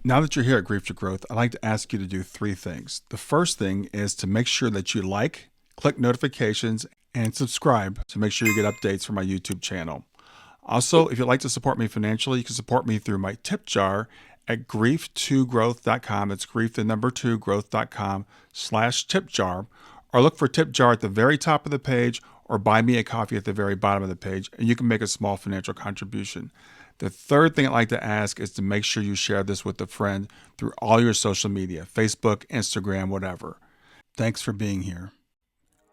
Now that you're here at Grief to Growth, I'd like to ask you to do three things. The first thing is to make sure that you like, click notifications, and subscribe to make sure you get updates from my YouTube channel. Also, if you'd like to support me financially, you can support me through my tip jar at grief2growth.com. It's grief, the number 2, growth.com/tip jar. Or look for tip jar at the very top of the page or buy me a coffee at the very bottom of the page, and you can make a small financial contribution. The third thing I'd like to ask is to make sure you share this with a friend through all your social media, Facebook, Instagram, whatever. Thanks for being here.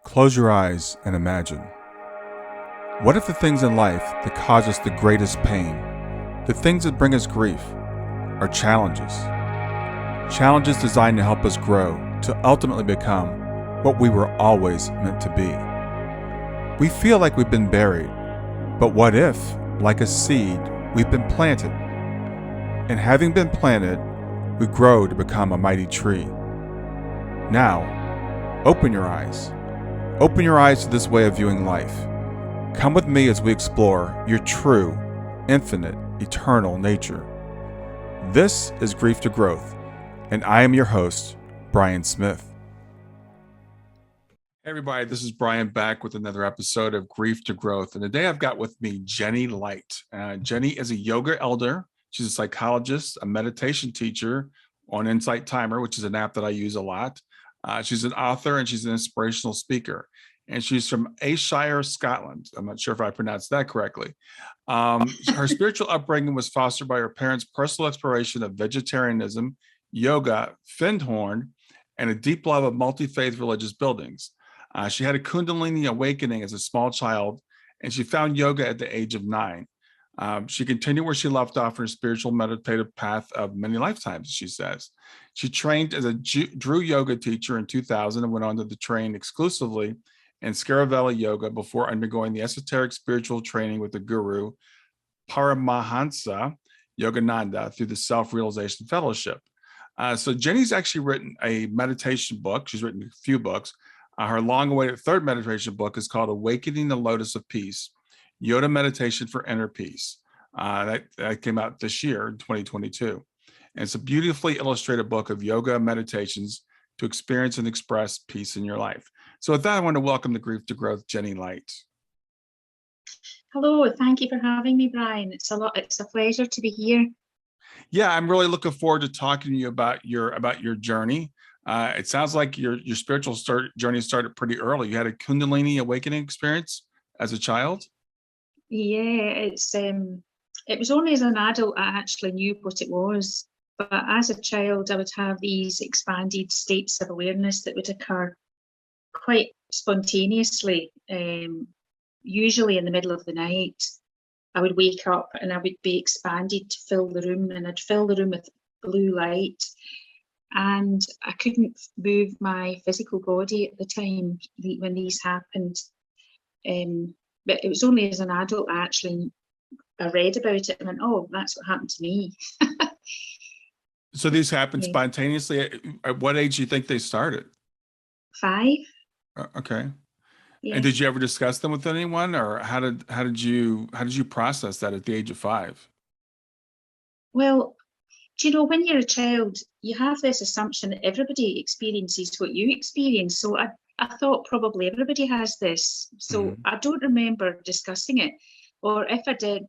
Close your eyes and imagine. What if the things in life that cause us the greatest pain, the things that bring us grief, are challenges? Challenges designed to help us grow, to ultimately become what we were always meant to be. We feel like we've been buried, but what if, like a seed, we've been planted? And having been planted, we grow to become a mighty tree. Now, open your eyes. Open your eyes to this way of viewing life. Come with me as we explore your true, infinite, eternal nature. This is Grief to Growth, and I am your host, Brian Smith. Hey everybody, this is Brian back with another episode of Grief to Growth. And today I've got with me Jenny Light. Jenny is a yoga elder. She's a psychologist, a meditation teacher on Insight Timer, which is an app that I use a lot. She's an author and she's an inspirational speaker. And she's from Ayrshire, Scotland. I'm not sure if I pronounced that correctly. Her spiritual upbringing was fostered by her parents' personal exploration of vegetarianism, yoga, Findhorn, and a deep love of multi-faith religious buildings. She had a Kundalini awakening as a small child, and she found yoga at the age of 9. She continued where she left off in her spiritual meditative path of many lifetimes, she says. She trained as a Dru Yoga teacher in 2000 and went on to train exclusively in Scaravelli Yoga before undergoing the esoteric spiritual training with the guru Paramahansa Yogananda through the Self-Realization Fellowship. So Jenny's actually written a meditation book. She's written a few books. Her long-awaited third meditation book is called Awakening the Lotus of Peace, Yoga Meditation for Inner Peace. That came out this year, in 2022. And it's a beautifully illustrated book of yoga meditations to experience and express peace in your life. So with that, I want to welcome to Grief to Growth, Jenny Light. Hello, thank you for having me, Brian. It's a pleasure to be here. Yeah, I'm really looking forward to talking to you about your journey. It sounds like your spiritual journey started pretty early. You had a Kundalini awakening experience as a child. Yeah, it was only as an adult I actually knew what it was. But as a child, I would have these expanded states of awareness that would occur quite spontaneously, usually in the middle of the night. I would wake up and I would be expanded to fill the room, and I'd fill the room with blue light. And I couldn't move my physical body at the time when these happened. But it was only as an adult I read about it and went, oh, that's what happened to me. So these happened spontaneously. At what age do you think they started? 5. Okay. Yeah. And did you ever discuss them with anyone, or how did you process that at the age of 5? Well, do you know, when you're a child, you have this assumption that everybody experiences what you experience. So I thought probably everybody has this. So I don't remember discussing it, or if I did,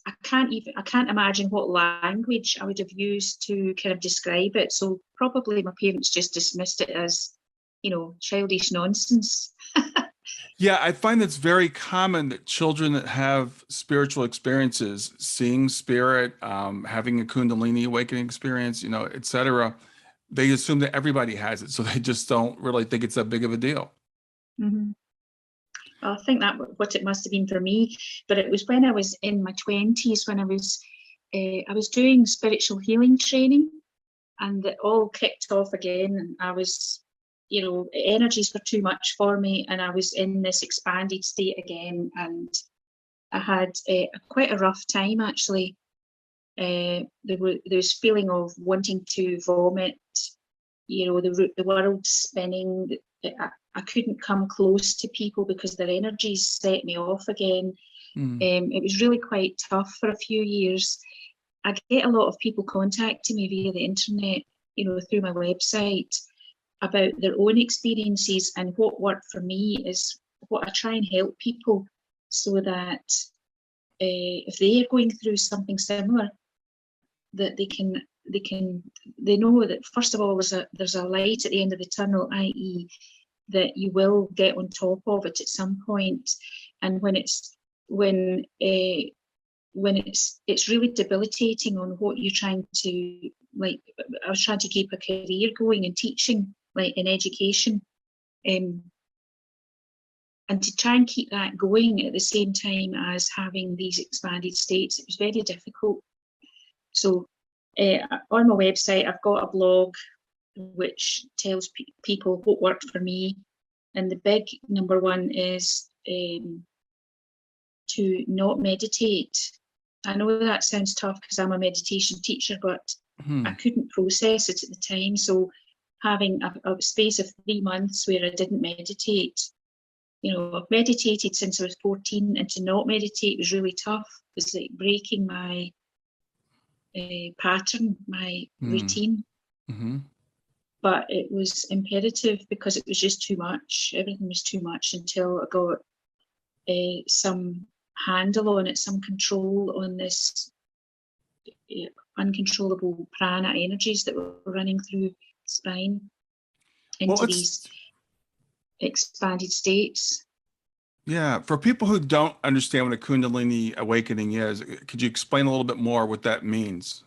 I can't imagine what language I would have used to kind of describe it. So probably my parents just dismissed it as, childish nonsense. Yeah, I find it's very common that children that have spiritual experiences, seeing spirit, having a Kundalini awakening experience, etc., they assume that everybody has it. So they just don't really think it's that big of a deal. Mm-hmm. I think that what it must have been for me, but it was when I was in my 20s, when I was doing spiritual healing training, and it all kicked off again, and I was, energies were too much for me, and I was in this expanded state again, and I had quite a rough time actually. There was feeling of wanting to vomit, the world spinning. I couldn't come close to people because their energies set me off again. It was really quite tough for a few years. I get a lot of people contacting me via the internet, you know, through my website, about their own experiences, and what worked for me is what I try and help people, so that if they are going through something similar, that they know that, first of all, there's a light at the end of the tunnel, i.e. that you will get on top of it at some point. And when it's really debilitating on what you're trying to, like, I was trying to keep a career going in teaching, like in education, and to try and keep that going at the same time as having these expanded states, it was very difficult. So on my website, I've got a blog which tells people what worked for me. And the big number one is to not meditate. I know that sounds tough because I'm a meditation teacher, but I couldn't process it at the time. So having a space of 3 months where I didn't meditate, you know, I've meditated since I was 14, and to not meditate was really tough. It was like breaking my pattern, my routine. But it was imperative because it was just too much. Everything was too much until I got some handle on it, some control on this uncontrollable prana energies that were running through the spine into these expanded states. Yeah, for people who don't understand what a Kundalini awakening is, could you explain a little bit more what that means?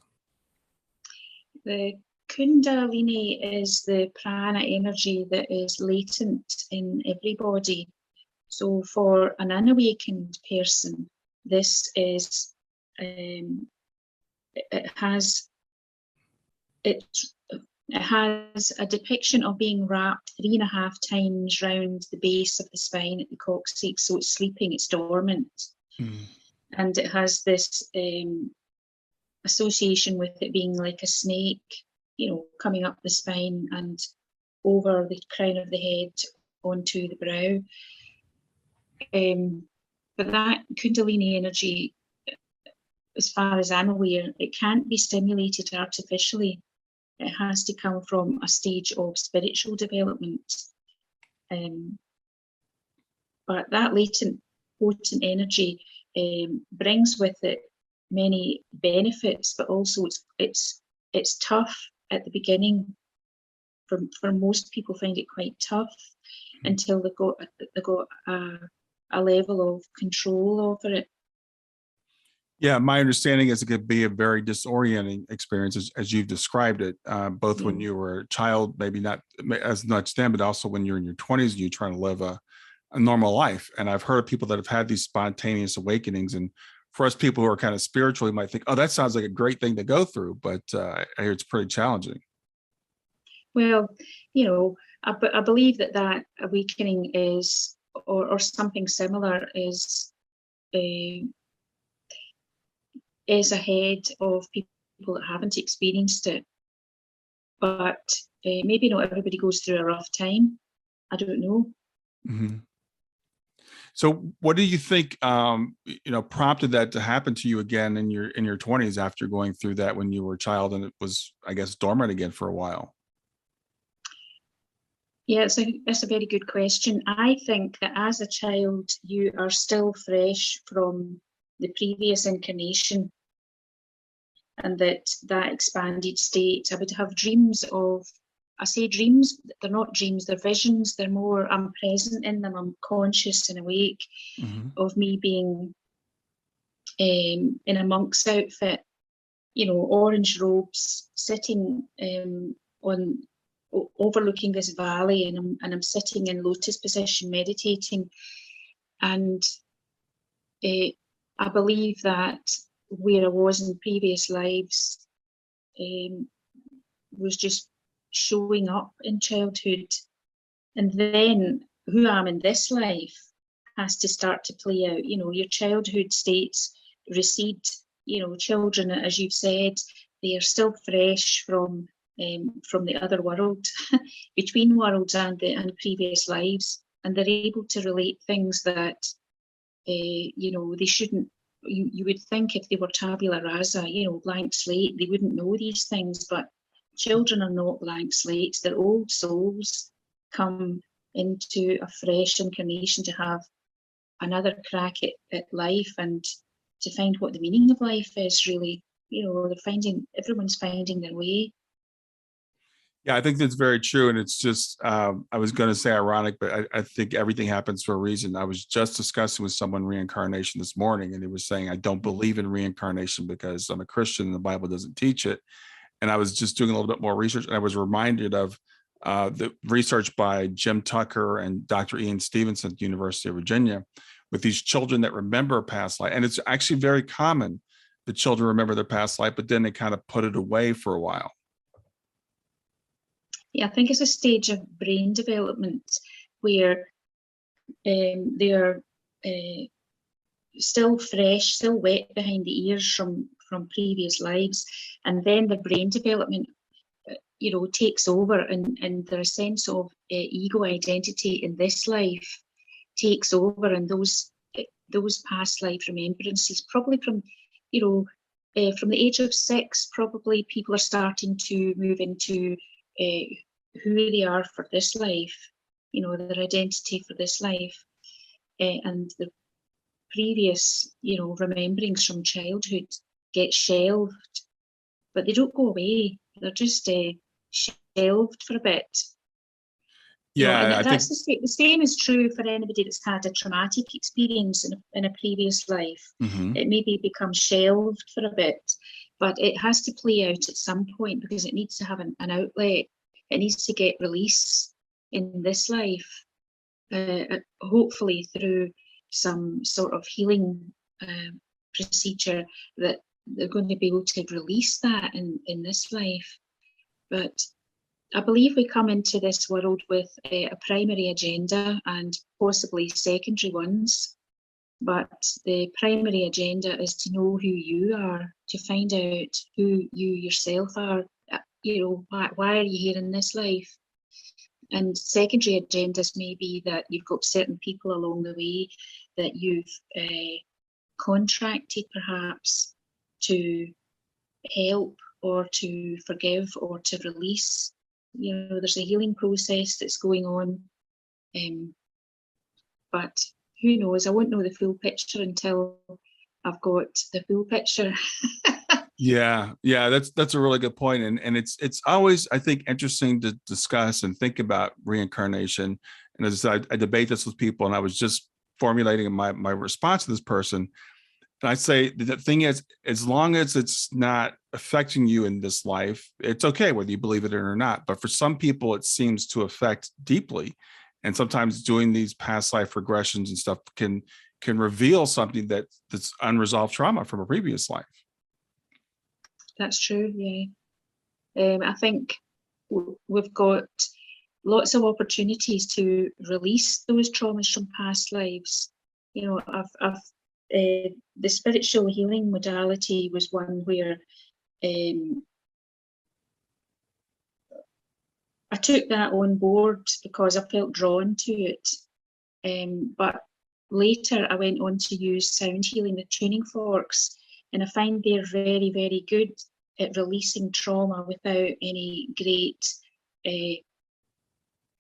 The Kundalini is the prana energy that is latent in everybody. So for an unawakened person, this is it has a depiction of being wrapped 3.5 times round the base of the spine at the coccyx. So it's sleeping, it's dormant. And it has this association with it being like a snake, you know, coming up the spine and over the crown of the head onto the brow. But that Kundalini energy, as far as I'm aware, it can't be stimulated artificially. It has to come from a stage of spiritual development. But that latent, potent energy brings with it many benefits, but also it's tough at the beginning. For most people, find it quite tough until they got a level of control over it. Yeah, my understanding is it could be a very disorienting experience, as you've described it, both when you were a child, maybe not as much then, but also when you're in your 20s and you're trying to live a normal life. And I've heard of people that have had these spontaneous awakenings. And for us people who are kind of spiritual, you might think, oh, that sounds like a great thing to go through, but I hear it's pretty challenging. Well, you know, I believe that awakening is, or something similar is ahead of people that haven't experienced it. But maybe not everybody goes through a rough time. I don't know. So what do you think, prompted that to happen to you again in your 20s after going through that when you were a child and it was, I guess, dormant again for a while? Yeah, that's a very good question. I think that as a child, you are still fresh from the previous incarnation, and that expanded state. I would have dreams of, I say dreams, they're not dreams, they're visions. They're more, I'm present in them, I'm conscious and awake of me being in a monk's outfit, you know, orange robes, sitting overlooking this valley, and I'm sitting in lotus position meditating. And I believe that where I was in previous lives was just showing up in childhood, and then who I am in this life has to start to play out. You know, your childhood states recede. You know, children, as you've said, they are still fresh from the other world, between worlds and previous lives, and they're able to relate things that they shouldn't you would think if they were tabula rasa, blank slate, they wouldn't know these things. But children are not blank slates. They're old souls come into a fresh incarnation to have another crack at life and to find what the meaning of life is, really. Everyone's finding their way. Yeah, I think that's very true. And it's just, I was going to say ironic, but I think everything happens for a reason. I was just discussing with someone reincarnation this morning, and they were saying, I don't believe in reincarnation because I'm a Christian and the Bible doesn't teach it. And I was just doing a little bit more research, and I was reminded of the research by Jim Tucker and Dr. Ian Stevenson at the University of Virginia with these children that remember a past life. And it's actually very common that children remember their past life, but then they kind of put it away for a while. Yeah, I think it's a stage of brain development where they're still fresh, still wet behind the ears from previous lives, and then the brain development, takes over, and their sense of ego identity in this life takes over, and those past life remembrances, probably from the age of 6, probably people are starting to move into who they are for this life, their identity for this life, and the previous, rememberings from childhood get shelved, but they don't go away. They're just shelved for a bit. Yeah, and that's the same is true for anybody that's had a traumatic experience in a previous life. Mm-hmm. It maybe becomes shelved for a bit, but it has to play out at some point because it needs to have an outlet. It needs to get release in this life, hopefully through some sort of healing procedure that they're going to be able to release that in this life. But I believe we come into this world with a primary agenda and possibly secondary ones. But the primary agenda is to know who you are, to find out who you yourself are. Why are you here in this life? And secondary agendas may be that you've got certain people along the way that you've contracted perhaps to help or to forgive or to release. There's a healing process that's going on. But who knows? I won't know the full picture until I've got the full picture. Yeah, that's a really good point. And it's always, I think, interesting to discuss and think about reincarnation. And as I debate this with people, and I was just formulating my response to this person. And I say the thing is, as long as it's not affecting you in this life, it's okay whether you believe it or not. But for some people, it seems to affect deeply. And sometimes doing these past life regressions and stuff can reveal something that's unresolved trauma from a previous life. That's true, yeah. I think we've got lots of opportunities to release those traumas from past lives. The spiritual healing modality was one where I took that on board because I felt drawn to it. But later I went on to use sound healing, the tuning forks, and I find they're very, very good at releasing trauma without any great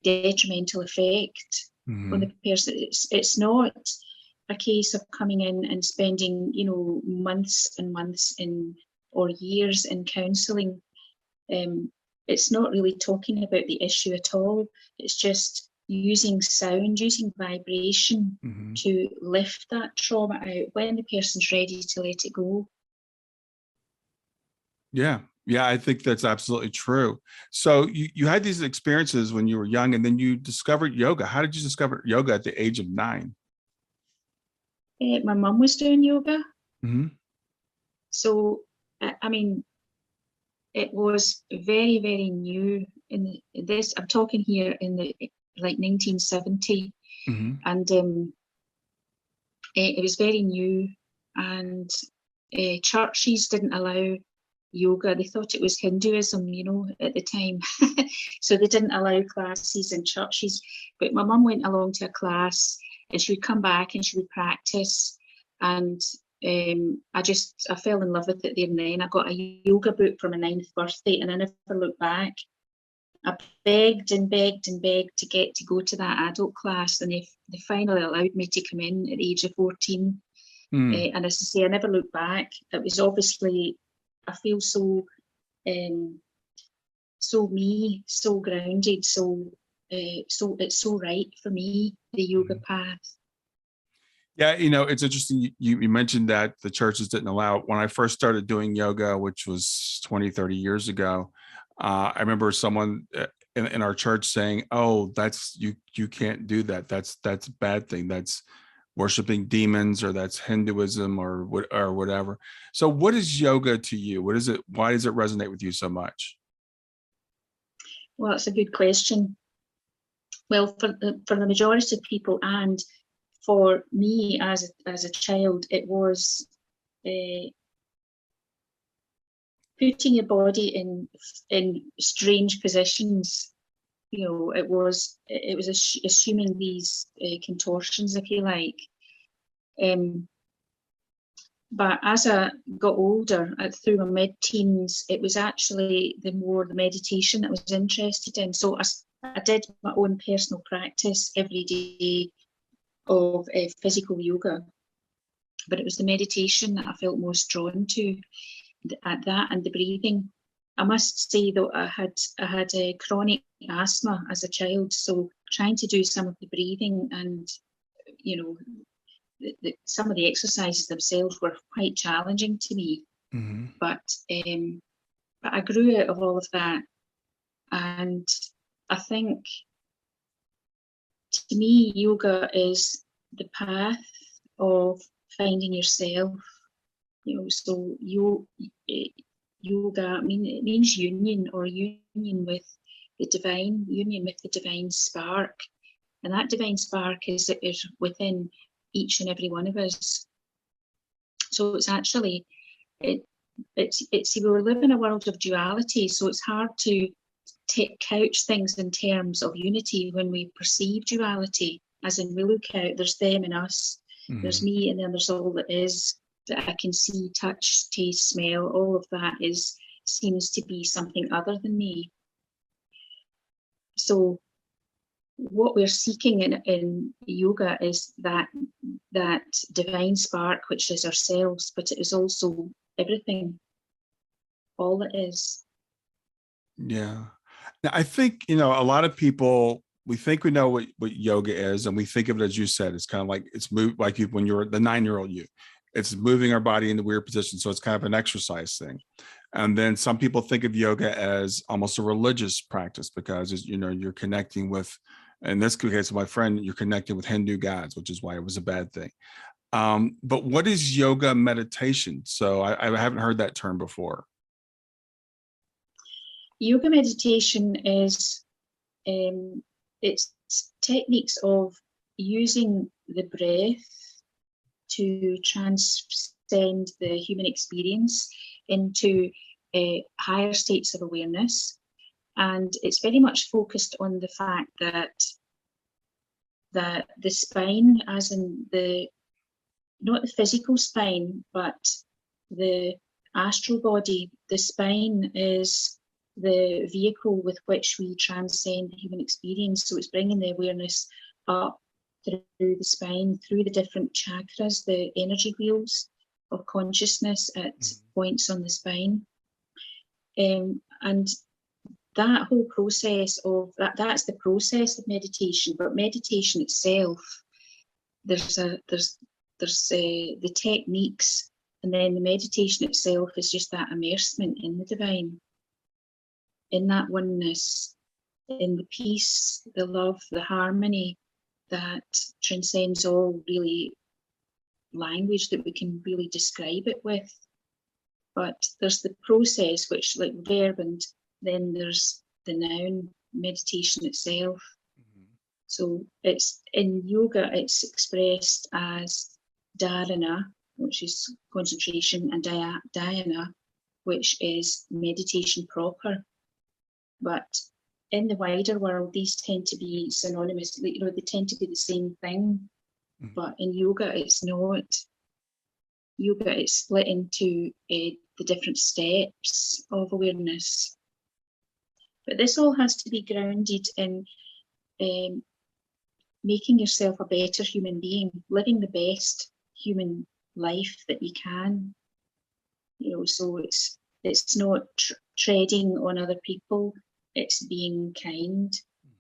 detrimental effect on the person. It's not a case of coming in and spending, months and months or years in counselling. It's not really talking about the issue at all. It's just using sound, using vibration to lift that trauma out when the person's ready to let it go. Yeah, I think that's absolutely true. So you had these experiences when you were young, and then you discovered yoga. How did you discover yoga at the age of 9? My mum was doing yoga. Mm-hmm. So, I mean, it was very, very new in this. I'm talking here in the 1970, and it was very new, and churches didn't allow yoga. They thought it was Hinduism, at the time. So they didn't allow classes in churches. But my mum went along to a class, and she would come back and she would practice. And I fell in love with it there and then. I got a yoga book for my 9th birthday, and I never looked back. I begged and begged and begged to get to go to that adult class, and they finally allowed me to come in at the age of 14. And as I say, I never looked back. It was obviously, I feel so me, so grounded, so it's so right for me, the yoga path. Yeah, it's interesting. You mentioned that the churches didn't allow it. When I first started doing yoga, which was 20, 30 years ago, I remember someone in our church saying, "Oh, that's you can't do that. That's a bad thing. That's worshiping demons, or that's Hinduism, or whatever." So what is yoga to you? What is it? Why does it resonate with you so much? Well, it's a good question. Well, for the majority of people, and for me as a child, it was putting your body in strange positions. It was assuming these contortions, if you like. But as I got older, through my mid-teens, it was actually the meditation that I was interested in. So I did my own personal practice every day of physical yoga, but it was the meditation that I felt most drawn to, at that and the breathing. I must say, though, I had a chronic asthma as a child, so trying to do some of the breathing and some of the exercises themselves were quite challenging to me. But I grew out of all of that, and I think, to me, yoga is the path of finding yourself. So yoga, it means union, or union with the divine, union with the divine spark, and that divine spark is within each and every one of us. So it's actually we live in a world of duality, so it's hard to couch things in terms of unity when we perceive duality, as in we look out, there's them and us, there's me, and then there's all that is, that I can see, touch, taste, smell. All of that seems to be something other than me. So what we're seeking in yoga is that divine spark, which is ourselves, but it is also everything, all it is. Yeah. Now, I think, a lot of people, we think we know what yoga is, and we think of it, as you said, it's kind of like it's moved, like when you're the 9-year-old you, it's moving our body into weird positions. So it's kind of an exercise thing. And then some people think of yoga as almost a religious practice, because you're connecting with, in this case, my friend, you're connecting with Hindu gods, which is why it was a bad thing. But what is yoga meditation? So I haven't heard that term before. Yoga meditation is it's techniques of using the breath to transcend the human experience into higher states of awareness. And it's very much focused on the fact that the spine, as in not the physical spine, but the astral body, the spine is the vehicle with which we transcend the human experience. So it's bringing the awareness up through the spine, through the different chakras, the energy wheels of consciousness at points on the spine. And that whole process that's the process of meditation. But meditation itself, there's the techniques, and then the meditation itself is just that immersement in the divine, in that oneness, in the peace, the love, the harmony that transcends all really language that we can really describe it with. But there's the process, which, like verb, and then there's the noun, meditation itself. So it's in yoga, it's expressed as dharana, which is concentration, and dhyana, which is meditation proper. But in the wider world, these tend to be synonymous. They tend to be the same thing. But in yoga, it's not. yoga, it's split into the different steps of awareness. But this all has to be grounded in making yourself a better human being, living the best human life that you can. So it's not treading on other people, it's being kind,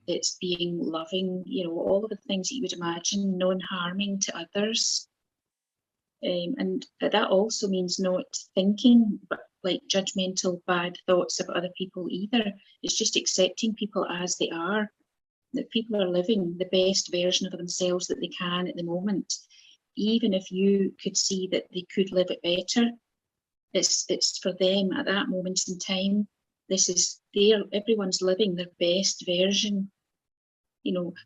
it's being loving, all of the things that you would imagine, non-harming to others. And that also means not thinking but like judgmental, bad thoughts about other people either. It's just accepting people as they are, that people are living the best version of themselves that they can at the moment. Even if you could see that they could live it better, it's for them at that moment in time. Everyone's living their best version.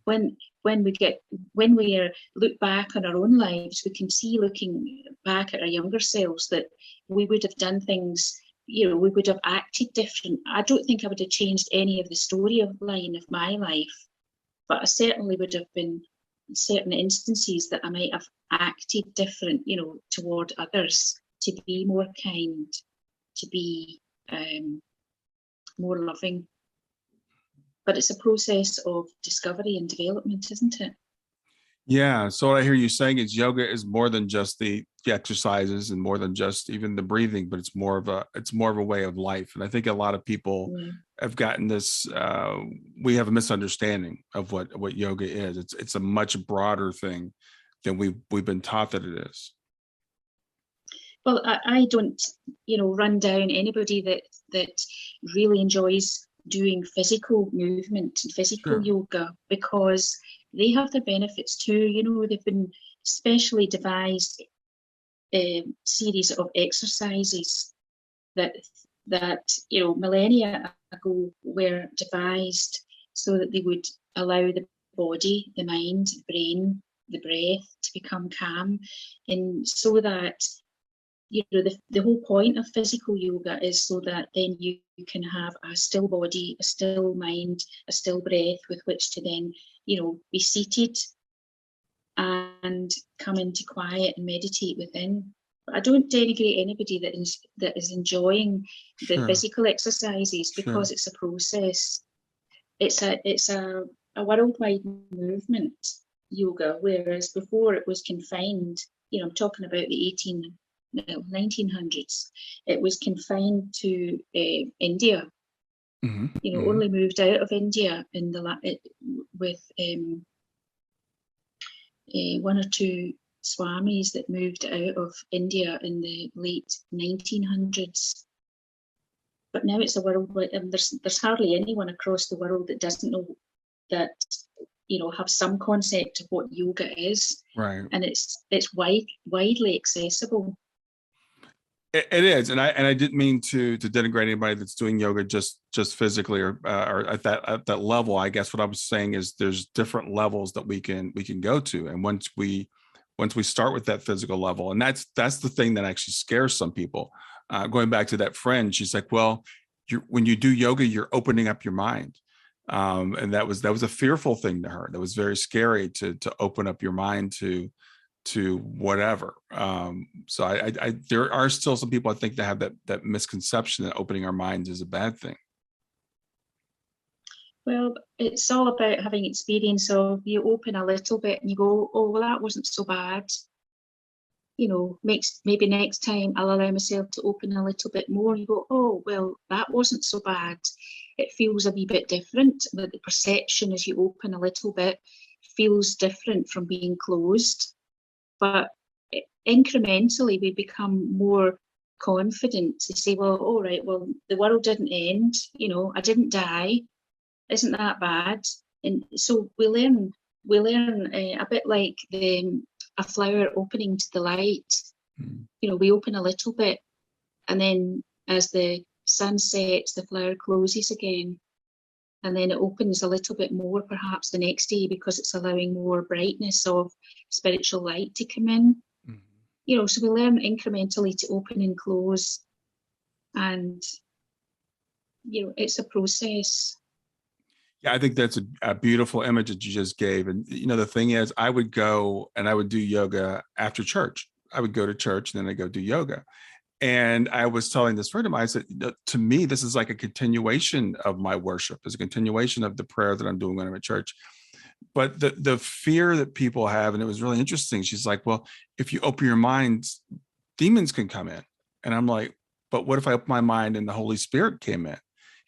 When we look back on our own lives, we can see, looking back at our younger selves, that we would have done things, we would have acted different. I don't think I would have changed any of the storyline of my life, but I certainly would have been certain instances that I might have acted different, toward others, to be more kind, to be more loving. But it's a process of discovery and development, isn't it? Yeah. So what I hear you saying is yoga is more than just the exercises and more than just even the breathing, but it's more of a way of life. And I think a lot of people have gotten this. We have a misunderstanding of what yoga is. It's a much broader thing than we've been taught that it is. Well, I don't, run down anybody that really enjoys doing physical movement and physical yoga, because they have their benefits too. They've been specially devised series of exercises that millennia ago were devised so that they would allow the body, the mind, the brain, the breath to become calm, and so that the whole point of physical yoga is so that then you can have a still body, a still mind, a still breath with which to then, be seated and come into quiet and meditate within. But I don't denigrate anybody that is enjoying the physical exercises, because it's a process. It's a worldwide movement, yoga, whereas before it was confined. I'm talking about the 1900s. It was confined to India. Only moved out of India with one or two swamis that moved out of India in the late 1900s. But now it's a worldwide. There's hardly anyone across the world that doesn't know that, have some concept of what yoga is, right? And it's widely accessible. It is, and I didn't mean to denigrate anybody that's doing yoga just physically or at that level. I guess what I was saying is there's different levels that we can go to, and once we start with that physical level, and that's the thing that actually scares some people. Going back to that friend, she's like, "Well, when you do yoga, you're opening up your mind," and that was a fearful thing to her. That was very scary to open up your mind to whatever. So I there are still some people I think that have that misconception that opening our minds is a bad thing. Well, it's all about having experience. So you open a little bit and you go, oh, well, that wasn't so bad. Maybe next time I'll allow myself to open a little bit more. You go, oh, well, that wasn't so bad. It feels a wee bit different, but the perception as you open a little bit feels different from being closed. But incrementally, we become more confident to say, well, all right, well, the world didn't end, I didn't die. Isn't that bad? And so we learn a bit like a flower opening to the light. We open a little bit, and then as the sun sets, the flower closes again. And then it opens a little bit more perhaps the next day, because it's allowing more brightness of spiritual light to come in. So we learn incrementally to open and close, and it's a process. Yeah, I think that's a beautiful image that you just gave. And the thing is, I would go and I would do yoga after church. I would go to church and then I go do yoga. And I was telling this friend of mine, I said, to me, this is like a continuation of my worship. It's a continuation of the prayer that I'm doing when I'm at church. But the fear that people have, and it was really interesting. She's like, well, if you open your mind, demons can come in. And I'm like, but what if I open my mind and the Holy Spirit came in?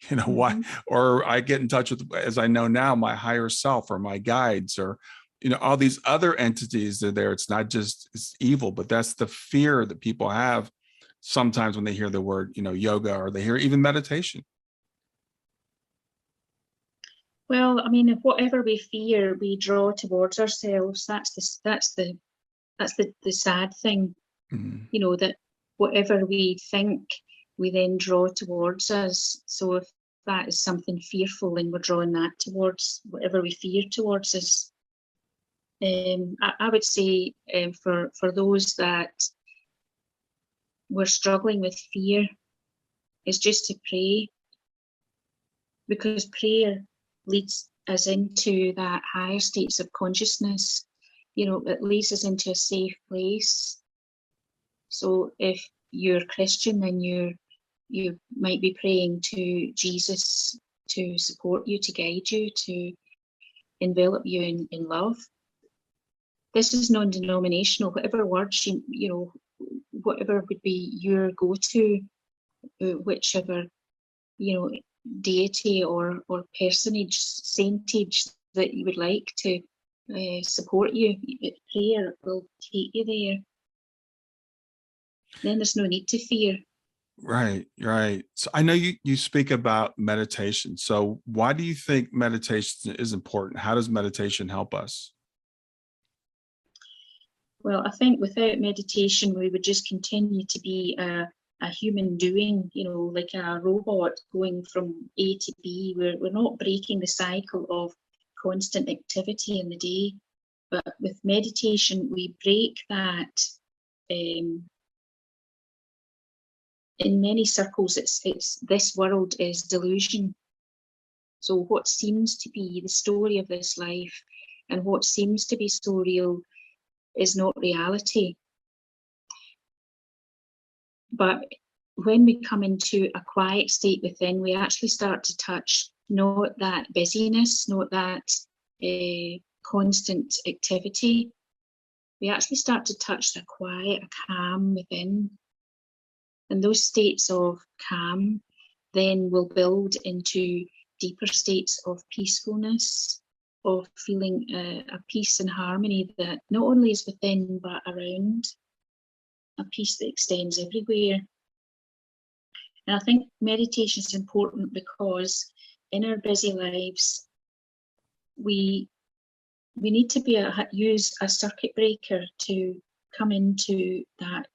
You know, why? Or I get in touch with, as I know now, my higher self or my guides or, you know, all these other entities that are there. It's not just it's evil, but that's the fear that people have sometimes when they hear the word, you know, yoga, or they hear even meditation. Well, I mean, whatever we fear, we draw towards ourselves. That's the sad thing, you know, that whatever we think, we then draw towards us. So if that is something fearful, then we're drawing that towards whatever we fear towards us. I would say for those that were struggling with fear, is just to pray, because prayer leads us into that higher states of consciousness. You know, it leads us into a safe place. So if you're Christian, then you might be praying to Jesus to support you, to guide you, to envelop you in love. This is non-denominational. Whatever words you know, whatever would be your go-to, whichever, you know, deity or personage, saintage that you would like to support you, prayer will take you there. Then there's no need to fear. Right, right. So I know you speak about meditation. So why do you think meditation is important? How does meditation help us? Well, I think without meditation, we would just continue to be a human doing, you know, like a robot going from A to B. We're not breaking the cycle of constant activity in the day. But with meditation, we break that. In many circles, it's this world is delusion. So what seems to be the story of this life and what seems to be so real is not reality. But when we come into a quiet state within, we actually start to touch not that busyness, not that constant activity. We actually start to touch the quiet, a calm within. And those states of calm then will build into deeper states of peacefulness, of feeling a peace and harmony that not only is within but around, a peace that extends everywhere. And I think meditation is important because in our busy lives, we need to use a circuit breaker to come into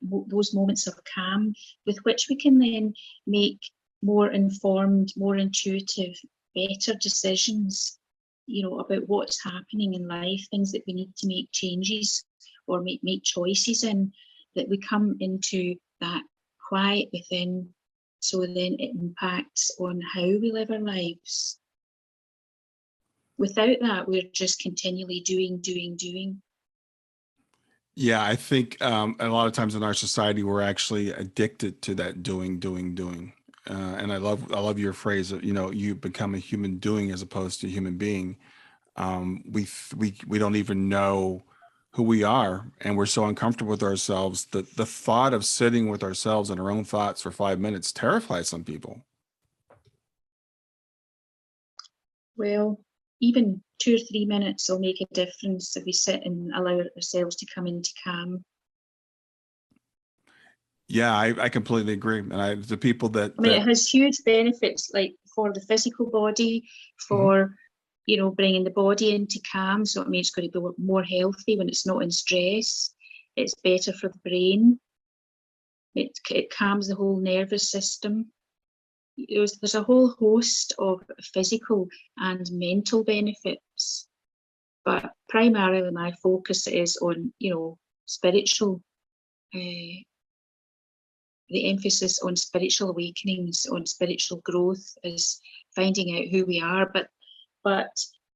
those moments of calm, with which we can then make more informed, more intuitive, better decisions, you know, about what's happening in life, things that we need to make changes or make choices in, that we come into that quiet within, so then it impacts on how we live our lives. Without that, we're just continually doing. Yeah, I think a lot of times in our society, we're actually addicted to that doing. And I love your phrase of, you know, you become a human doing as opposed to a human being. We don't even know who we are, and we're so uncomfortable with ourselves that the thought of sitting with ourselves and our own thoughts for 5 minutes terrifies some people. Well, even 2 or 3 minutes will make a difference if we sit and allow ourselves to come into calm. Yeah, I completely agree. And the people I mean, it has huge benefits, like for the physical body, for, you know, bringing the body into calm. So it means it's going to be more healthy when it's not in stress. It's better for the brain. It calms the whole nervous system. There's a whole host of physical and mental benefits, but primarily my focus is on, you know, spiritual, the emphasis on spiritual awakenings, on spiritual growth, is finding out who we are. But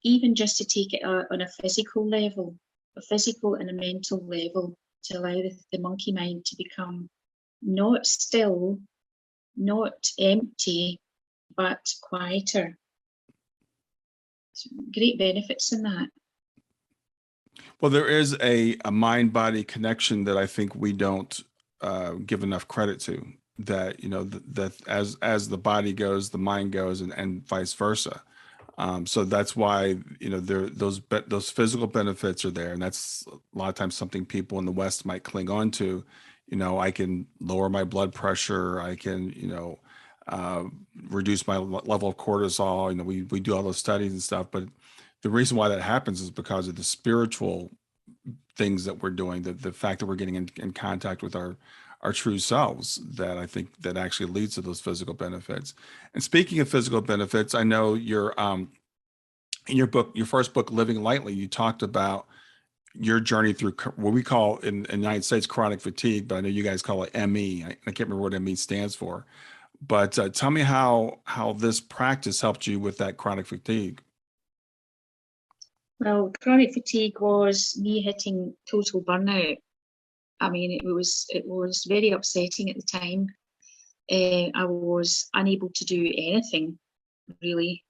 even just to take it on a physical level, a physical and a mental level, to allow the monkey mind to become not still, not empty, but quieter. Great benefits in that. Well, there is a mind-body connection that I think we don't give enough credit to. That, you know, that as the body goes, the mind goes, and vice versa. So that's why, you know, those physical benefits are there, and that's a lot of times something people in the West might cling on to. You know, I can lower my blood pressure. I can, you know, reduce my level of cortisol. You know, we do all those studies and stuff, but the reason why that happens is because of the spiritual things that we're doing, the fact that we're getting in contact with our true selves, that I think that actually leads to those physical benefits. And speaking of physical benefits, I know you're in your book, your first book, Living Lightly, you talked about your journey through what we call in the United States chronic fatigue, but I know you guys call it ME. I can't remember what ME stands for, but tell me how this practice helped you with that chronic fatigue. Well, chronic fatigue was me hitting total burnout. I mean, it was very upsetting at the time. I was unable to do anything, really.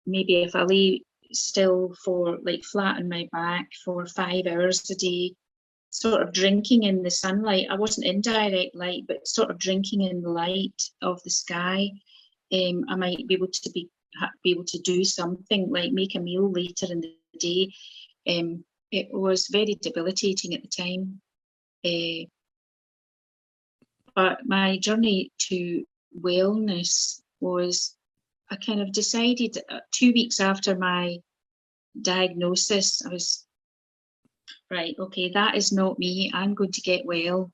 Maybe if I lay still for, like, flat on my back for 5 hours a day, sort of drinking in the sunlight. I wasn't in direct light, but sort of drinking in the light of the sky. I might be able to do something, like make a meal later in the day. It was very debilitating at the time. But my journey to wellness was, I kind of decided 2 weeks after my diagnosis, I was, right, okay, that is not me. I'm going to get well.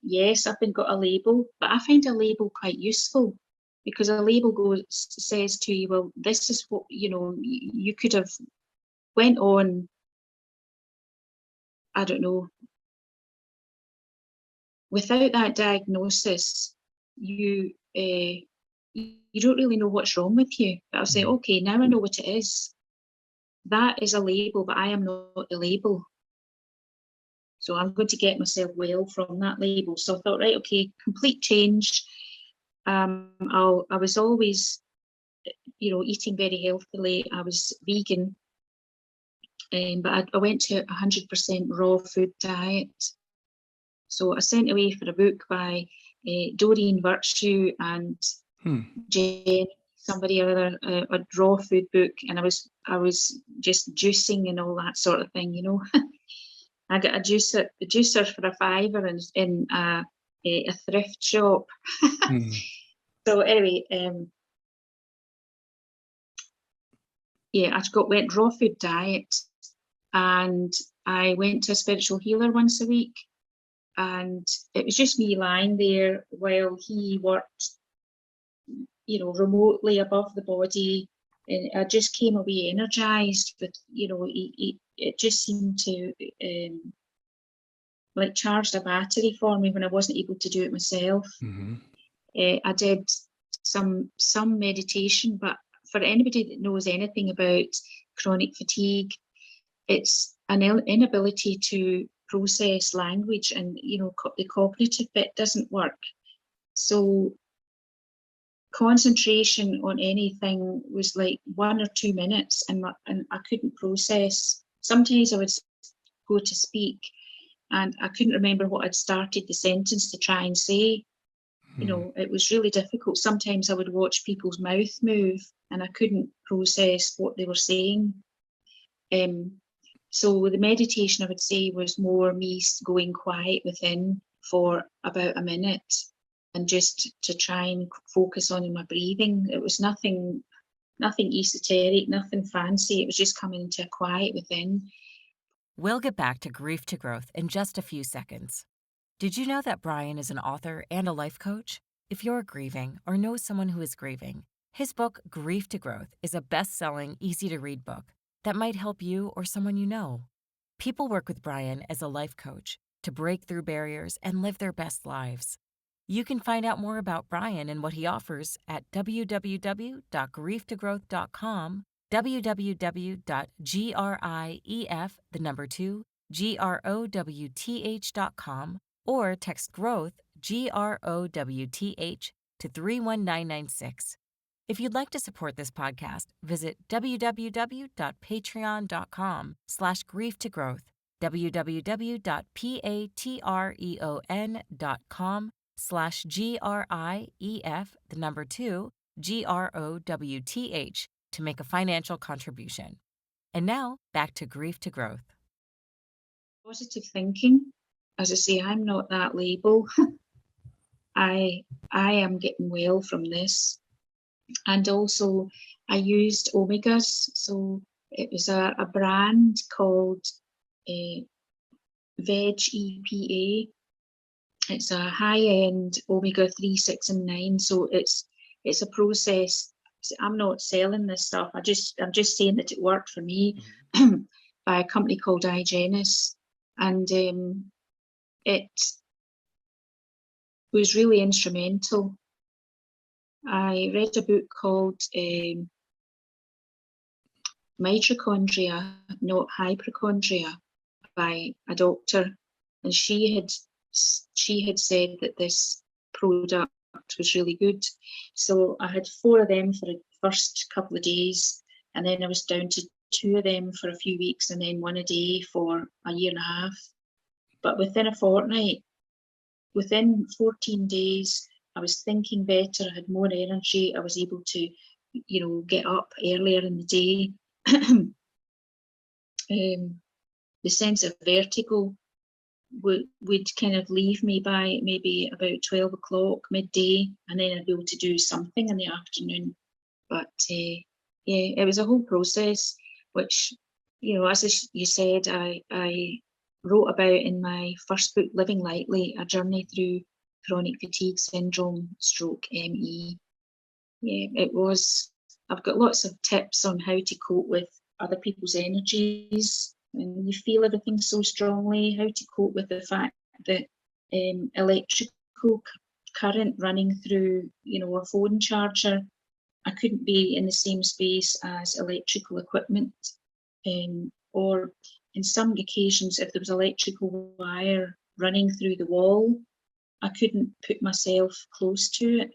Yes, I've been got a label, but I find a label quite useful, because a label says to you, well, this is what, you know, you could have went on, I don't know, without that diagnosis, you don't really know what's wrong with you. But I'll say, okay, now I know what it is. That is a label, but I am not the label. So I'm going to get myself well from that label. So I thought, right, okay, complete change. I was always, you know, eating very healthily. I was vegan, but I went to 100% raw food diet. So I sent away for a book by Doreen Virtue and Jen, somebody or other, a raw food book, and I was just juicing and all that sort of thing, you know. I got a juicer for a $5 in a thrift shop. So anyway, yeah, went raw food diet, and I went to a spiritual healer once a week, and it was just me lying there while he worked, you know, remotely above the body, and I just came away energized with, you know, it just seemed to like charged a battery for me when I wasn't able to do it myself. I did some meditation, but for anybody that knows anything about chronic fatigue, it's an inability to process language, and, you know, the cognitive bit doesn't work. So concentration on anything was like 1 or 2 minutes, and I couldn't process. Sometimes I would go to speak and I couldn't remember what I'd started the sentence to try and say. You know, it was really difficult. Sometimes I would watch people's mouth move and I couldn't process what they were saying. So the meditation, I would say, was more me going quiet within for about a minute and just to try and focus on my breathing. It was nothing esoteric, nothing fancy. It was just coming into a quiet within. We'll get back to Grief to Growth in just a few seconds. Did you know that Brian is an author and a life coach? If you're grieving or know someone who is grieving, his book, Grief to Growth, is a best-selling, easy-to-read book that might help you or someone you know. People work with Brian as a life coach to break through barriers and live their best lives. You can find out more about Brian and what he offers at www.grieftogrowth.com, www.grief2 growth.com, or text growth, GROWTH, to 31996. If you'd like to support this podcast, visit www.patreon.com/grief-to-growth, www.patreon.com/GRIEF, to make a financial contribution. And now, back to Grief to Growth. Positive thinking. As I say, I'm not that label. I am getting well from this. And also I used omegas. So it was a brand called Veg EPA. It's a high-end omega-3, 6, and 9. So it's a process. I'm not selling this stuff. I'm just saying that it worked for me by a company called iGenis. And it was really instrumental. I read a book called Mitochondria, Not Hypochondria, by a doctor, and she had said that this product was really good. So I had 4 of them for the first couple of days, and then I was down to 2 of them for a few weeks, and then 1 a day for a year and a half. But within a fortnight, within 14 days, I was thinking better, I had more energy, I was able to, get up earlier in the day. The sense of vertigo would kind of leave me by maybe about 12 o'clock, midday, and then I'd be able to do something in the afternoon. But it was a whole process, which, as you said, I wrote about in my first book, Living Lightly, A Journey Through Chronic Fatigue Syndrome / ME. Yeah, it was. I've got lots of tips on how to cope with other people's energies. When you feel everything so strongly, how to cope with the fact that electrical current running through, a phone charger, I couldn't be in the same space as electrical equipment. Or in some occasions, if there was electrical wire running through the wall, I couldn't put myself close to it.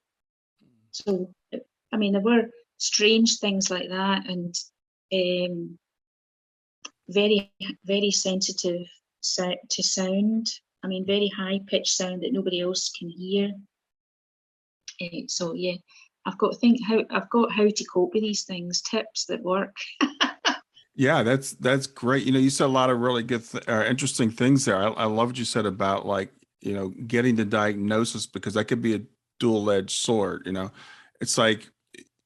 So, there were strange things like that, and very, very sensitive to sound. Very high pitched sound that nobody else can hear. So yeah, I've got how to cope with these things, tips that work. Yeah, that's great. You said a lot of really good, interesting things there. I love what you said about getting the diagnosis, because that could be a dual-edged sword. It's like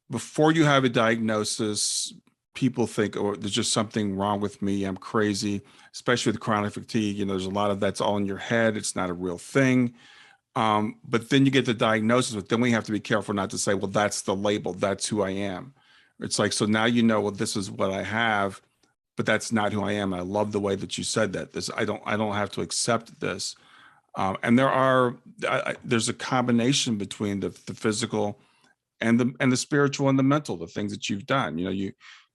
before you have a diagnosis, people think, oh, there's just something wrong with me. I'm crazy, especially with chronic fatigue. There's a lot of that's all in your head. It's not a real thing. But then you get the diagnosis, but then we have to be careful not to say, well, that's the label. That's who I am. It's like, so now well, this is what I have, but that's not who I am. I love the way that you said that. I don't have to accept this. And there's a combination between the physical and the spiritual and the mental, the things that you've done.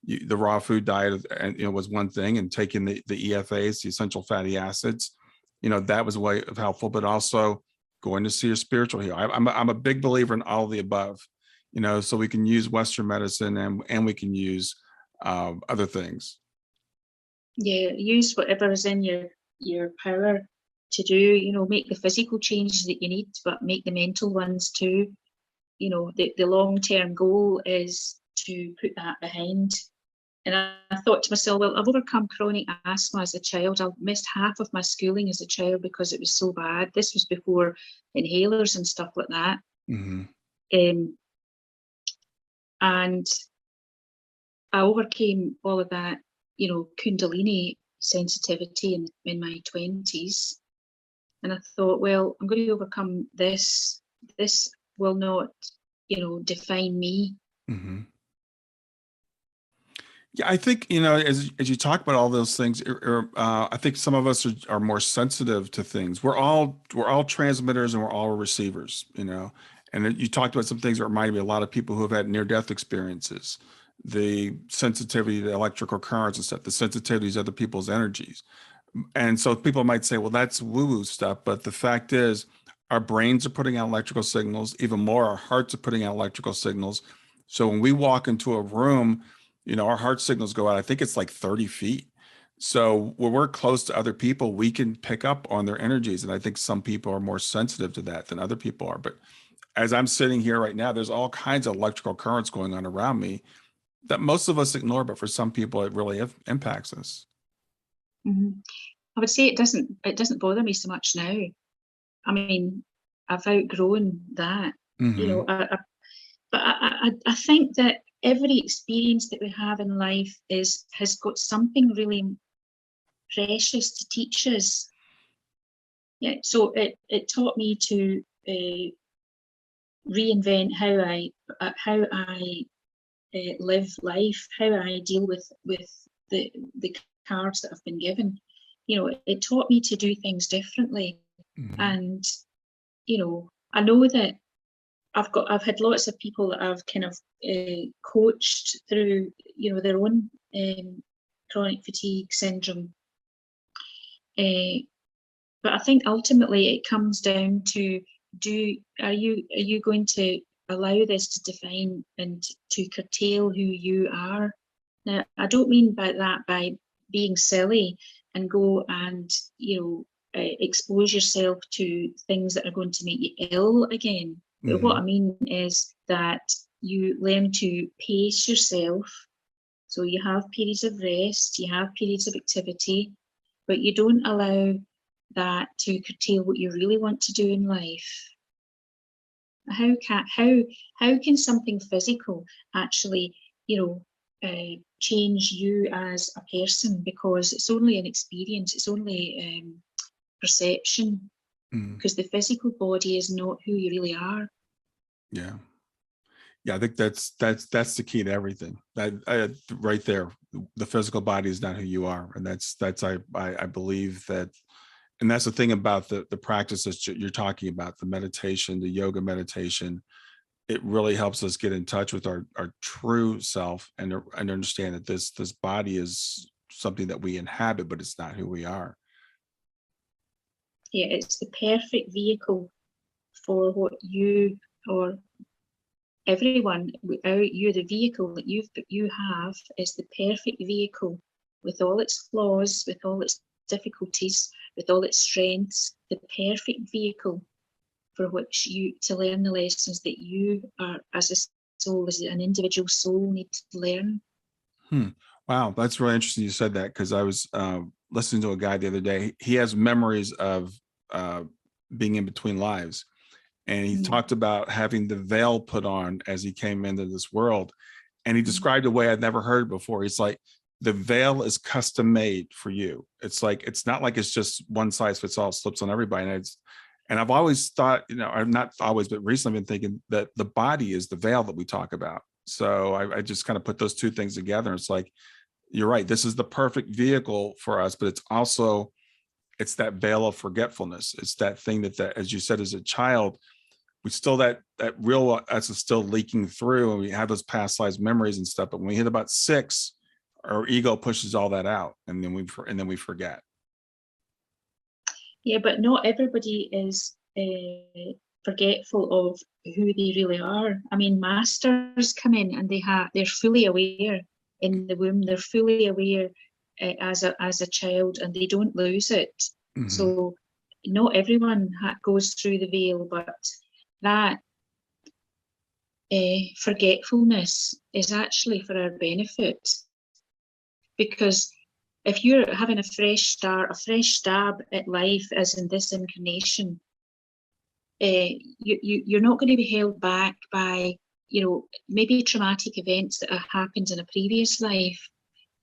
The raw food diet, and was one thing, and taking the EFAs, the essential fatty acids, that was a way of helpful, but also going to see a spiritual healer. I'm a big believer in all of the above, so we can use Western medicine and we can use other things. Yeah, use whatever is in your power to do, make the physical changes that you need, but make the mental ones too. The long-term goal is to put that behind. And I thought to myself, well, I've overcome chronic asthma as a child. I missed half of my schooling as a child because it was so bad. This was before inhalers and stuff like that. Mm-hmm. And I overcame all of that, Kundalini sensitivity in my 20s. And I thought, well, I'm going to overcome this. This will not, define me. Mm-hmm. Yeah, I think, as you talk about all those things, I think some of us are more sensitive to things. We're all transmitters and we're all receivers, and you talked about some things that remind me of a lot of people who have had near-death experiences, the sensitivity to electrical currents and stuff, the sensitivity to other people's energies. And so people might say, well, that's woo-woo stuff. But the fact is, our brains are putting out electrical signals. Even more, our hearts are putting out electrical signals. So when we walk into a room, our heart signals go out. I think it's like 30 feet. So when we're close to other people, we can pick up on their energies. And I think some people are more sensitive to that than other people are. But as I'm sitting here right now, there's all kinds of electrical currents going on around me that most of us ignore, but for some people, it really impacts us. Mhm. I would say it doesn't bother me so much now. I mean, I've outgrown that, Mm-hmm. but I think that every experience that we have in life has got something really precious to teach us. Yeah, so it taught me to reinvent how I live life, how I deal with the cards that I've been given. It taught me to do things differently, Mm-hmm. and I know that I've had lots of people that I've kind of coached through their own chronic fatigue syndrome. But I think ultimately it comes down to are you going to allow this to define and to curtail who you are? Now, I don't mean by that by being silly and go and expose yourself to things that are going to make you ill again. But Mm-hmm. what I mean is that you learn to pace yourself. So you have periods of rest, you have periods of activity, but you don't allow that to curtail what you really want to do in life. How can something physical actually, change you as a person? Because it's only an experience, it's only perception. Because the physical body is not who you really are. Yeah. I think that's the key to everything. That right there, the physical body is not who you are, and that's I believe that, and that's the thing about the practices you're talking about, the meditation, the yoga meditation. It really helps us get in touch with our true self and understand that this body is something that we inhabit, but it's not who we are. Yeah, it's the perfect vehicle for what you or everyone without you. The vehicle that you have is the perfect vehicle with all its flaws, with all its difficulties, with all its strengths. The perfect vehicle for which you to learn the lessons that you are as a soul, as an individual soul, need to learn. Wow, that's really interesting you said that, because I was listening to a guy the other day. He has memories of being in between lives, and he talked about having the veil put on as he came into this world, and he described a way I'd never heard before. He's like, the veil is custom made for you. It's like, it's not like it's just one size fits all, slips on everybody. And I've always thought, I'm not always, but recently I've been thinking that the body is the veil that we talk about. So I just kind of put those two things together. It's like, you're right, this is the perfect vehicle for us, but it's that veil of forgetfulness. It's that thing that as you said, as a child, we still, that real us is still leaking through, and we have those past lives memories and stuff. But when we hit about 6, our ego pushes all that out, and then we forget. Yeah, but not everybody is forgetful of who they really are. I mean, masters come in and they're fully aware in the womb. They're fully aware as a child, and they don't lose it. Mm-hmm. So not everyone goes through the veil, but that forgetfulness is actually for our benefit, because if you're having a fresh start, a fresh stab at life, as in this incarnation, you're not going to be held back by, maybe traumatic events that have happened in a previous life,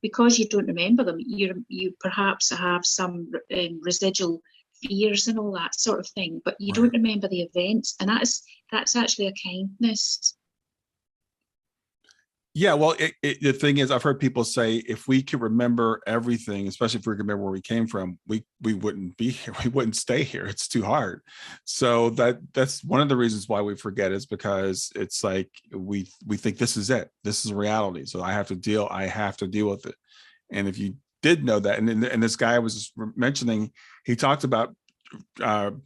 because you don't remember them. You perhaps have some residual fears and all that sort of thing, but you don't remember the events, and that's actually a kindness. Yeah, well, the thing is, I've heard people say, if we could remember everything, especially if we could remember where we came from, we wouldn't be here. We wouldn't stay here. It's too hard. So that's one of the reasons why we forget, is because it's like we think this is it. This is reality. So I have to deal with it. And if you did know that. And this guy I was mentioning, he talked about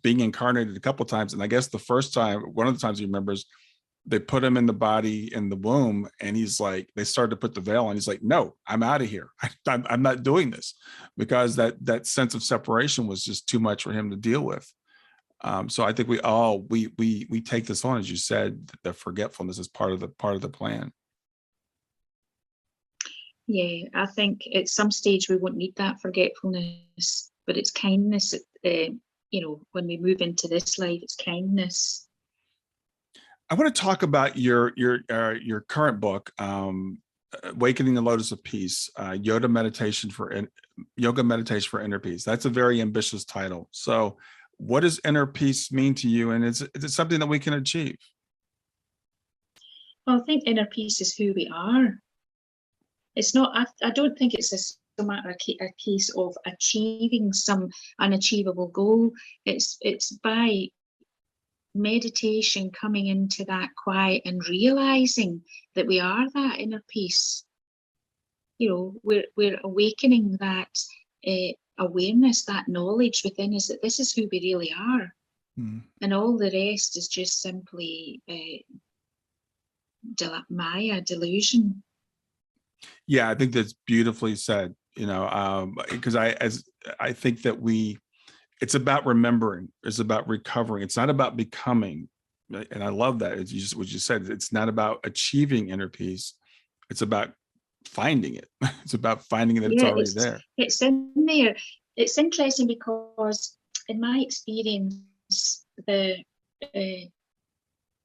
being incarnated a couple of times. And I guess the first time, one of the times he remembers, they put him in the body in the womb, and he's like, they started to put the veil on. He's like, no, I'm out of here. I'm not doing this, because that sense of separation was just too much for him to deal with. So I think we take this on, as you said, the forgetfulness is part of the plan. Yeah, I think at some stage we won't need that forgetfulness, but it's kindness. When we move into this life, it's kindness. I want to talk about your current book, Awakening the Lotus of Peace, Yoga Meditation for Inner Peace. That's a very ambitious title. So what does inner peace mean to you? And is it something that we can achieve? Well, I think inner peace is who we are. It's not, I don't think it's so much a case of achieving some unachievable goal. It's by meditation coming into that quiet and realizing that we are that inner peace. We're awakening that awareness, that knowledge within us that this is who we really are. And all the rest is just simply Maya, delusion. Yeah, I think that's beautifully said, because I think that it's about remembering, it's about recovering. It's not about becoming. And I love that. It's just what you said. It's not about achieving inner peace. It's about finding it. It's about finding that it's already there. It's in there. It's interesting because in my experience, the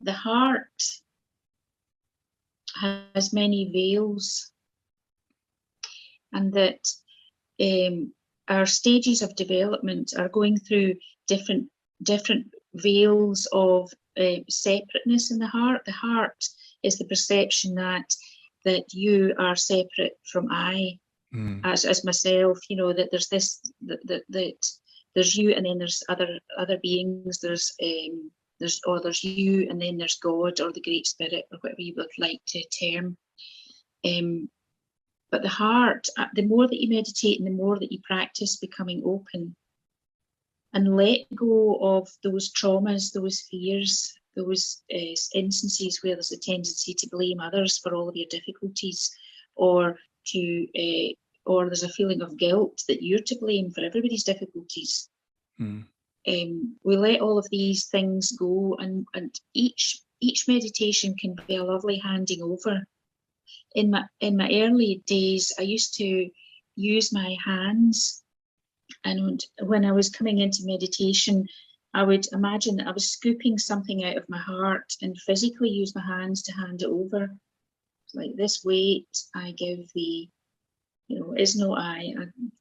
heart has many veils, and that our stages of development are going through different veils of separateness in the heart. The heart is the perception that you are separate from I, as myself. That there's this that there's you, and then there's other beings. There's you, and then there's God, or the Great Spirit, or whatever you would like to term. But the heart, the more that you meditate and the more that you practice becoming open and let go of those traumas, those fears, those instances where there's a tendency to blame others for all of your difficulties, or there's a feeling of guilt that you're to blame for everybody's difficulties. We let all of these things go, and each meditation can be a lovely handing over. In my early days, I used to use my hands, and when I was coming into meditation, I would imagine that I was scooping something out of my heart and physically use my hands to hand it over. Like, this weight I give thee, is not I.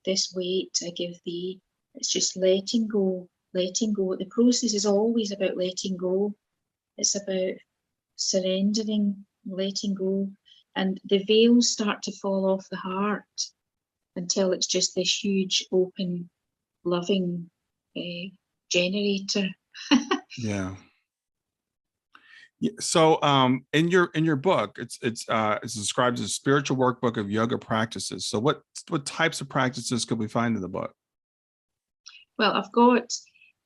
This weight I give thee. It's just letting go. The process is always about letting go. It's about surrendering, letting go. And the veils start to fall off the heart until it's just this huge, open, loving generator. Yeah. So in your book, it's described as a spiritual workbook of yoga practices. So what types of practices could we find in the book? Well, I've got,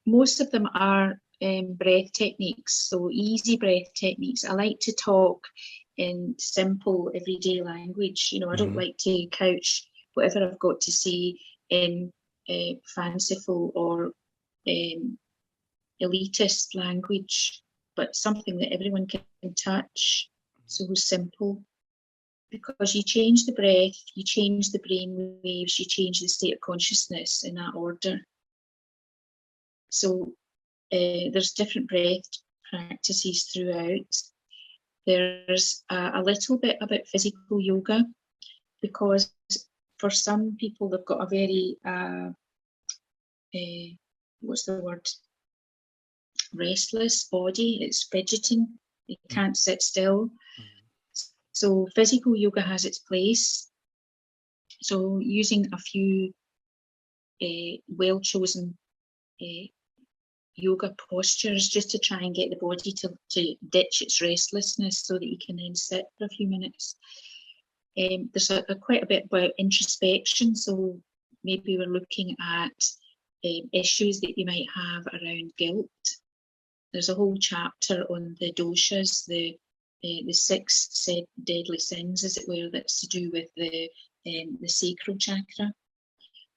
most of them are breath techniques, so easy breath techniques. I like to talk in simple everyday language. I don't like to couch whatever I've got to say in fanciful or elitist language, but something that everyone can touch, so simple. Because you change the breath, you change the brain waves, you change the state of consciousness in that order. So there's different breath practices throughout. There's a little bit about physical yoga, because for some people they've got a very restless body. It's fidgeting, they can't sit still. So physical yoga has its place. So using a few well-chosen yoga postures just to try and get the body to ditch its restlessness, so that you can then sit for a few minutes. There's quite a bit about introspection. So maybe we're looking at issues that you might have around guilt. There's a whole chapter on the doshas, the 6 deadly sins, as it were, that's to do with the sacral chakra.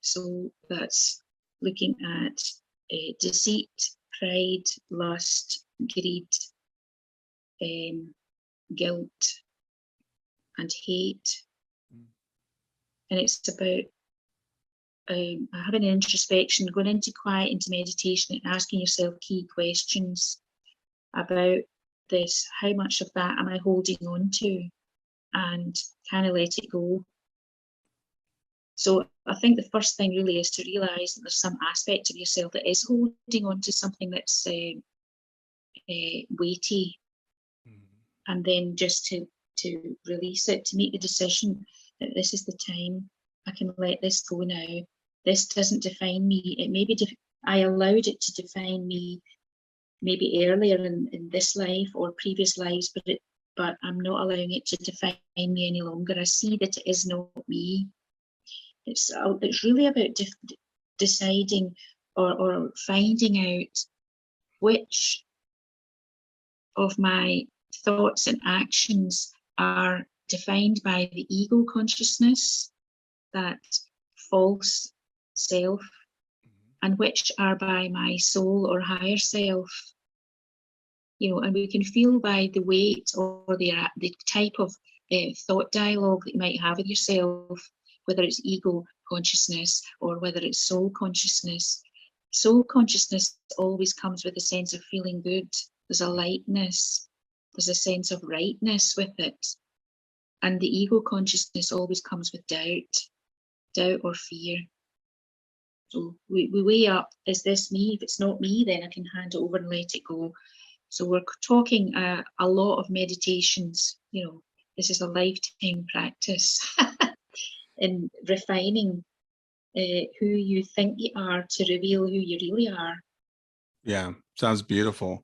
So that's looking at deceit, pride, lust, greed, guilt, and hate. And it's about having an introspection, going into quiet, into meditation, and asking yourself key questions about this. How much of that am I holding on to, and can I let it go? So I think the first thing really is to realise that there's some aspect of yourself that is holding on to something that's weighty, and then just to release it, to make the decision that this is the time. I can let this go now. This doesn't define me. It may be I allowed it to define me maybe earlier in this life or previous lives, but I'm not allowing it to define me any longer. I see that it is not me. It's really about deciding or finding out which of my thoughts and actions are defined by the ego consciousness, that false self, and which are by my soul or higher self. And we can feel by the weight or the type of thought dialogue that you might have with yourself, whether it's ego consciousness or whether it's soul consciousness. Soul consciousness always comes with a sense of feeling good. There's a lightness, there's a sense of rightness with it. And the ego consciousness always comes with doubt or fear. So we weigh up, is this me? If it's not me, then I can hand it over and let it go. So we're talking a lot of meditations. This is a lifetime practice in refining who you think you are to reveal who you really are. Yeah, sounds beautiful.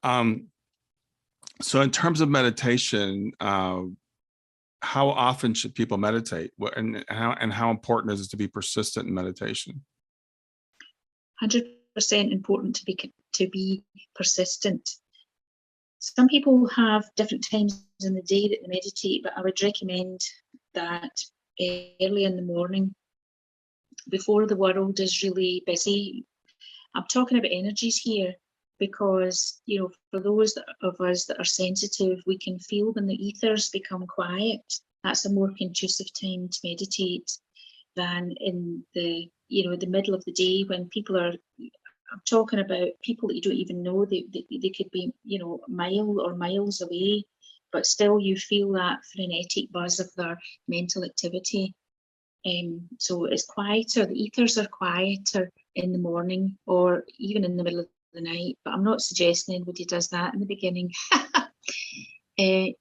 So in terms of meditation, how often should people meditate, and how important is it to be persistent in meditation? 100% important to be persistent. Some people have different times in the day that they meditate, but I would recommend that early in the morning, before the world is really busy. I'm talking about energies here, because for those of us that are sensitive, we can feel when the ethers become quiet. That's a more conducive time to meditate than in the middle of the day, when people are, I'm talking about people that you don't even know. They could be miles away, but still you feel that frenetic buzz of their mental activity. So it's quieter, the ethers are quieter in the morning or even in the middle of the night, but I'm not suggesting anybody does that in the beginning.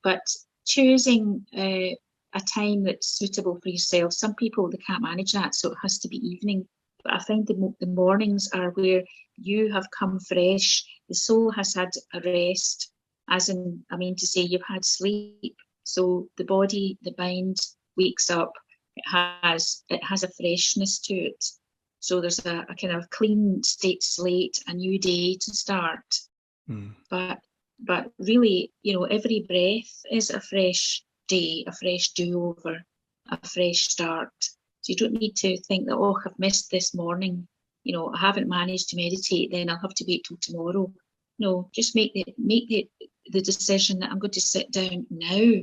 But choosing a time that's suitable for yourself. Some people, they can't manage that, so it has to be evening. But I find the mornings are where you have come fresh, the soul has had a rest, to say you've had sleep. So the body, the mind wakes up, it has a freshness to it. So there's a kind of clean slate, a new day to start. But really, every breath is a fresh day, a fresh do-over, a fresh start. So you don't need to think that, I've missed this morning, I haven't managed to meditate, then I'll have to wait till tomorrow. No, just make the decision that I'm going to sit down now.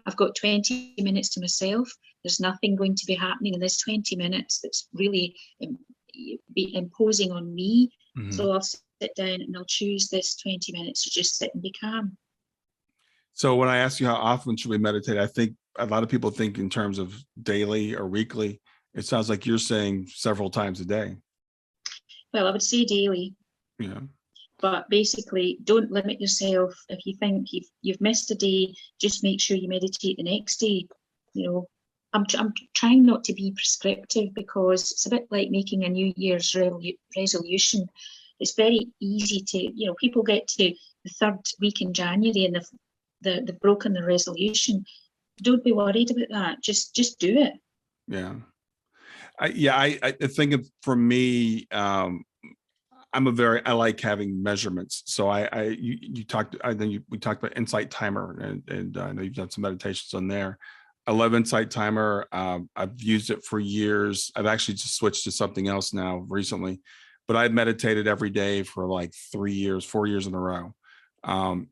I've got 20 minutes to myself. There's nothing going to be happening in this 20 minutes that's really be imposing on me. So I'll sit down and I'll choose this 20 minutes to just sit and be calm. So when I ask you how often should we meditate, I think a lot of people think in terms of daily or weekly. It sounds like you're saying several times a day. Well, I would say daily. Yeah. But basically, don't limit yourself. If you think you've missed a day, just make sure you meditate the next day. I'm trying not to be prescriptive, because it's a bit like making a New Year's resolution. It's very easy to, people get to the third week in January and they've broken the resolution. Don't be worried about that. Just do it. Yeah. I think of, for me, I like having measurements. So we talked about Insight Timer, and I know you've done some meditations on there. I love Insight Timer. I've used it for years. I've actually just switched to something else now recently, but I meditated every day for like 4 years in a row,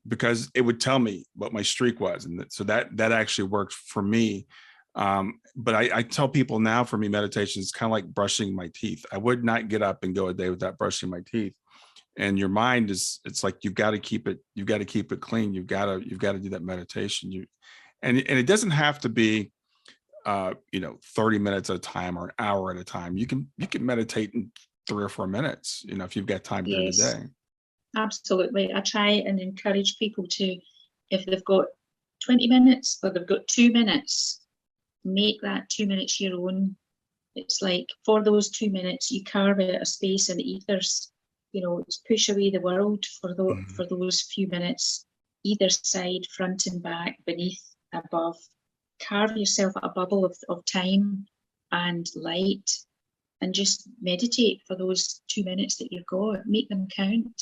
because it would tell me what my streak was, and so that actually worked for me. But I tell people now, for me, meditation is kind of like brushing my teeth. I would not get up and go a day without brushing my teeth. And your mind it's like, you've got to keep it clean. You've got to do that meditation. And it doesn't have to be 30 minutes at a time or an hour at a time. You can meditate in 3 or 4 minutes, if you've got time during the day. Absolutely. I try and encourage people to, if they've got 20 minutes or they've got 2 minutes, make that 2 minutes your own. It's like, for those 2 minutes, you carve out a space in the ethers. It's push away the world for those few minutes, either side, front and back, beneath, above. Carve yourself a bubble of time and light, and just meditate for those 2 minutes that you've got. Make them count.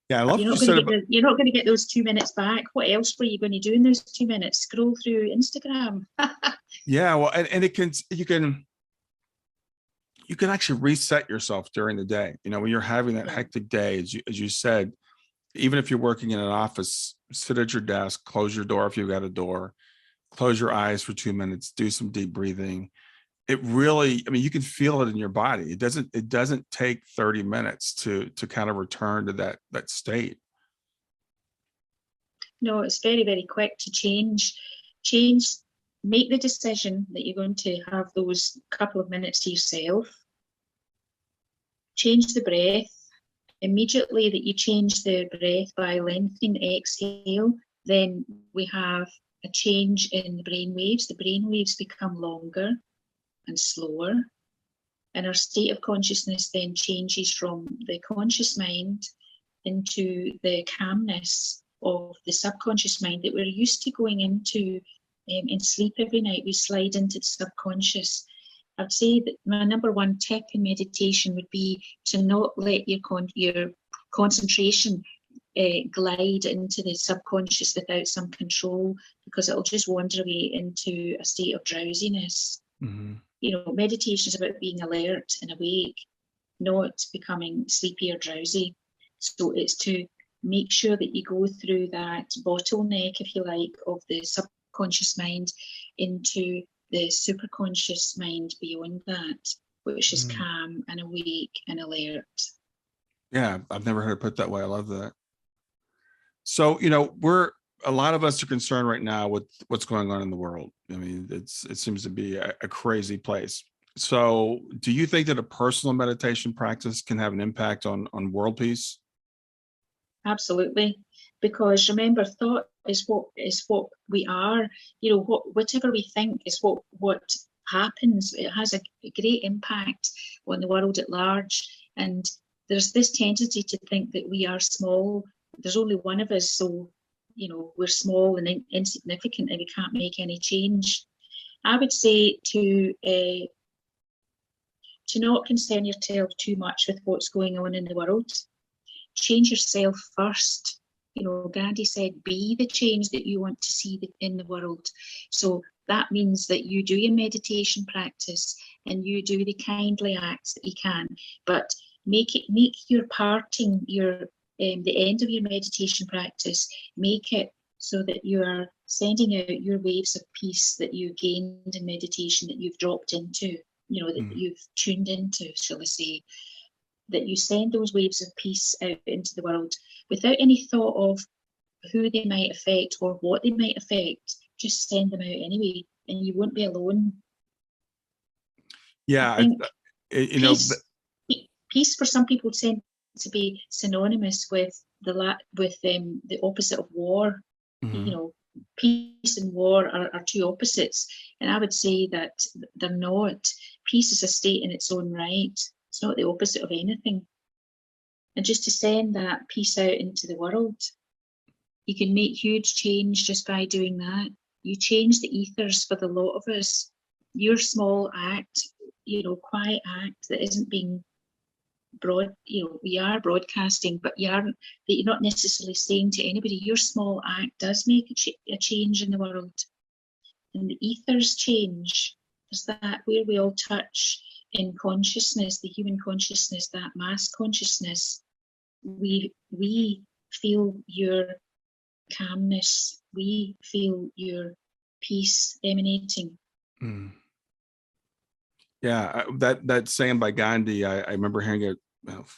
Yeah, I love you're not going to get those 2 minutes back. What else were you going to do in those 2 minutes? Scroll through Instagram. Yeah, well, and you can actually reset yourself during the day. When you're having that hectic day, as you said, even if you're working in an office, sit at your desk, close your door if you've got a door, close your eyes for 2 minutes, do some deep breathing. It really, you can feel it in your body. It doesn't take 30 minutes to kind of return to that state. No, it's very, very quick to change. Make the decision that you're going to have those couple of minutes to yourself. Change the breath. Immediately that you change the breath by lengthening the exhale, then we have a change in the brain waves. The brain waves become longer and slower, and our state of consciousness then changes from the conscious mind into the calmness of the subconscious mind that we're used to going into in sleep every night. We slide into the subconscious. I'd say that my number one tip in meditation would be to not let your concentration glide into the subconscious without some control, because it'll just wander away into a state of drowsiness. Mm-hmm. Meditation is about being alert and awake, not becoming sleepy or drowsy. So it's to make sure that you go through that bottleneck, if you like, of the subconscious mind into the superconscious mind beyond that, which is calm and awake and alert. Yeah, I've never heard it put that way. I love that. So, a lot of us are concerned right now with what's going on in the world. It seems to be a crazy place. So do you think that a personal meditation practice can have an impact on world peace? Absolutely. Because remember, thought is what we are. Whatever we think is what happens. It has a great impact on the world at large. And there's this tendency to think that we are small. There's only one of us, so we're small and insignificant, and we can't make any change. I would say to not concern yourself too much with what's going on in the world. Change yourself first. Gandhi said, be the change that you want to see in the world. So that means that you do your meditation practice and you do the kindly acts that you can, but make your parting, the end of your meditation practice, make it so that you are sending out your waves of peace that you gained in meditation, that you've dropped into, that you've tuned into, shall I say, that you send those waves of peace out into the world without any thought of who they might affect or what they might affect. Just send them out anyway, and you won't be alone. Yeah, peace for some people tend to be synonymous with the opposite of war. Peace and war are two opposites, and I would say that they're not. Peace is a state in its own right. It's not the opposite of anything. And just to send that peace out into the world. You can make huge change just by doing that. You change the ethers for the lot of us. Your small act, quiet act that isn't being we are broadcasting, but you're not necessarily saying to anybody, your small act does make a change in the world. And the ethers change. There's that where we all touch in consciousness, the human consciousness, that mass consciousness. We feel your calmness. We feel your peace emanating. Mm. Yeah, that saying by Gandhi, I remember hearing it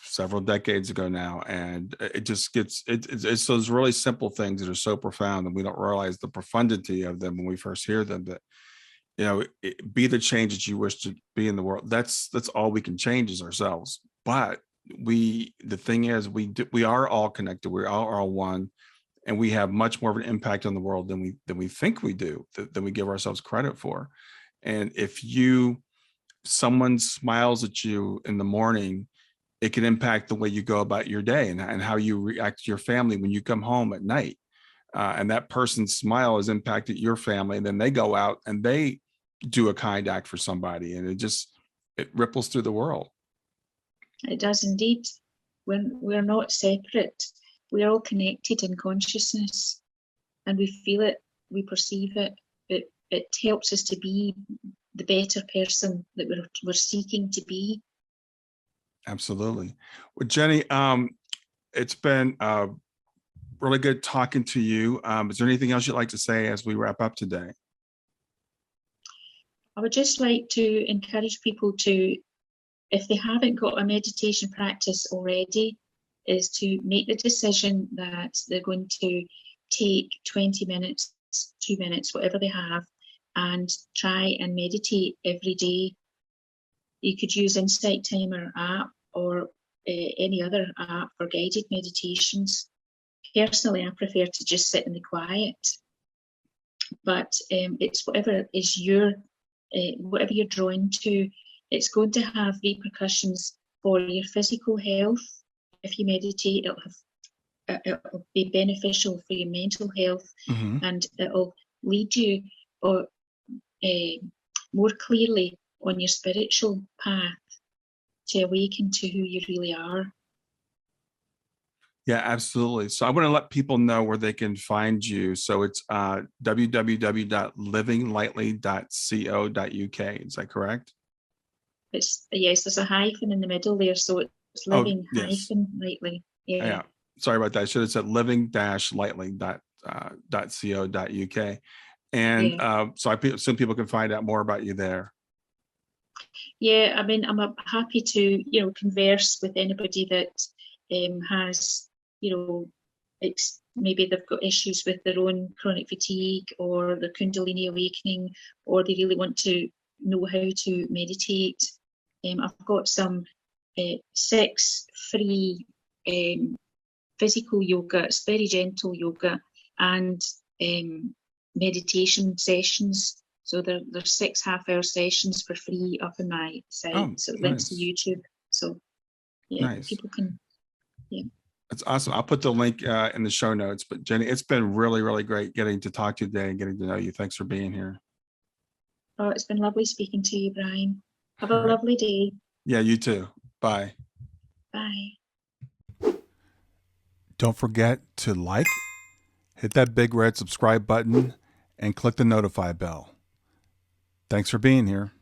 several decades ago now, and it just it's those really simple things that are so profound, and we don't realize the profundity of them when we first hear them. That be the change that you wish to be in the world. That's all we can change is ourselves. But the thing is, we are all connected. We are all one, and we have much more of an impact on the world than we think we do, than we give ourselves credit for. And if someone smiles at you in the morning, it can impact the way you go about your day and how you react to your family when you come home at night. And that person's smile has impacted your family, and then they go out and they do a kind act for somebody, and it ripples through the world. It does indeed. We're not separate. We're all connected in consciousness, and we feel it, we perceive it. It helps us to be the better person that we're seeking to be. Absolutely. Well, Jenny, it's been really good talking to you. Is there anything else you'd like to say as we wrap up today? I would just like to encourage people to, if they haven't got a meditation practice already, is to make the decision that they're going to take 20 minutes, 2 minutes, whatever they have, and try and meditate every day. You could use Insight Timer app or any other app for guided meditations. Personally, I prefer to just sit in the quiet. But it's whatever you're drawn to. It's going to have repercussions for your physical health. If you meditate, it'll be beneficial for your mental health, Mm-hmm. and it'll lead you more clearly on your spiritual path to awaken to who you really are. Yeah, absolutely. So I want to let people know where they can find you. So it's www.livinglightly.co.uk. Is that correct? Yes, there's a hyphen in the middle there, so it's living hyphen lightly. Yeah. Sorry about that. I should have said living-lightly.co.uk. And so I assume people can find out more about you there. Yeah, I mean, I'm happy to, converse with anybody that has, maybe they've got issues with their own chronic fatigue or their Kundalini awakening, or they really want to know how to meditate. I've got some 6 free physical yoga. It's very gentle yoga, and meditation sessions. So there's 6 half-hour sessions for free up on my site. So it links to YouTube. So people can. Yeah. That's awesome. I'll put the link in the show notes. But Jenny, it's been really, really great getting to talk to you today and getting to know you. Thanks for being here. Oh, it's been lovely speaking to you, Brian. Have a lovely day. Yeah, you too. Bye. Bye. Don't forget to hit that big red subscribe button, and click the notify bell. Thanks for being here.